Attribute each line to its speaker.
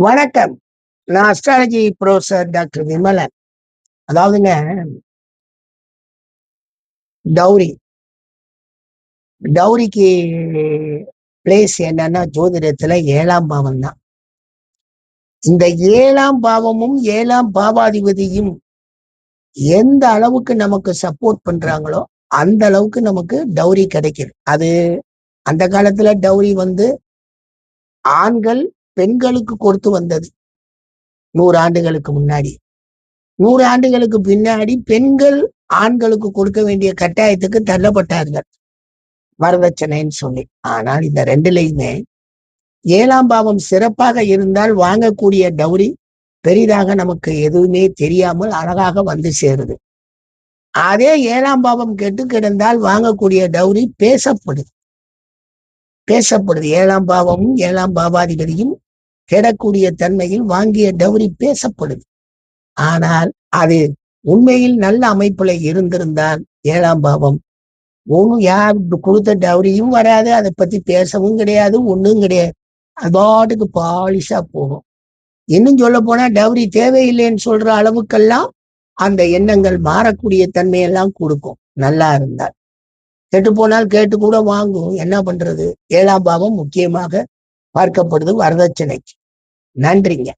Speaker 1: வணக்கம். நான் astrology professor doctor Vimalan. அதாவதுங்க, டௌரி டௌரிக்கு பிளேஸ் என்னன்னா ஜோதிடத்துல 7ஆம் பாவம் தான். இந்த 7ஆம் பாவமும் 7ஆம் பாவாதிபதியும் எந்த அளவுக்கு நமக்கு சப்போர்ட் பண்றாங்களோ அந்த அளவுக்கு நமக்கு டௌரி கிடைக்குது. அது அந்த காலத்துல டௌரி ஆண்கள் பெண்களுக்கு கொடுத்து வந்தது. 100 ஆண்டுகளுக்கு முன்னாடி. 100 ஆண்டுகளுக்கு பின்னாடி பெண்கள் ஆண்களுக்கு கொடுக்க வேண்டிய கட்டாயத்துக்கு தள்ளப்பட்டார்கள், வரதட்சணைன்னு சொல்லி. ஆனால் இந்த ரெண்டுலையுமே 7ஆம் பாவம் சிறப்பாக இருந்தால் வாங்கக்கூடிய டௌரி பெரிதாக நமக்கு எதுவுமே தெரியாமல் அழகாக வந்து சேருது. அதே 7ஆம் பாவம் கெட்டு கிடந்தால் வாங்கக்கூடிய டௌரி பேசப்படுது. 7ஆம் பாவமும் 7ஆம் பாவாதிபதியும் கெடக்கூடிய தன்மையில் வாங்கிய டௌரி பேசப்படுது. ஆனால் அது உண்மையில் நல்ல அமைப்புல இருந்திருந்தால் 7ஆம் பாவம் ஒன்னும் யார் கொடுத்த டௌரியும் வராது, அதை பத்தி பேசவும் கிடையாது, ஒண்ணும் கிடையாது. அது பாட்டுக்கு பாலிஷா போகும். இன்னும் சொல்ல போனா டௌரி தேவையில்லைன்னு சொல்ற அளவுக்கெல்லாம் அந்த எண்ணங்கள் மாறக்கூடிய தன்மையெல்லாம் கொடுக்கும் நல்லா இருந்தால். கெட்டு போனால் கேட்டு கூட வாங்கும். என்ன பண்றது? 7ஆம் பாவம் முக்கியமாக பார்க்கப்படுது வரதட்சணைக்கு. நன்றிங்க.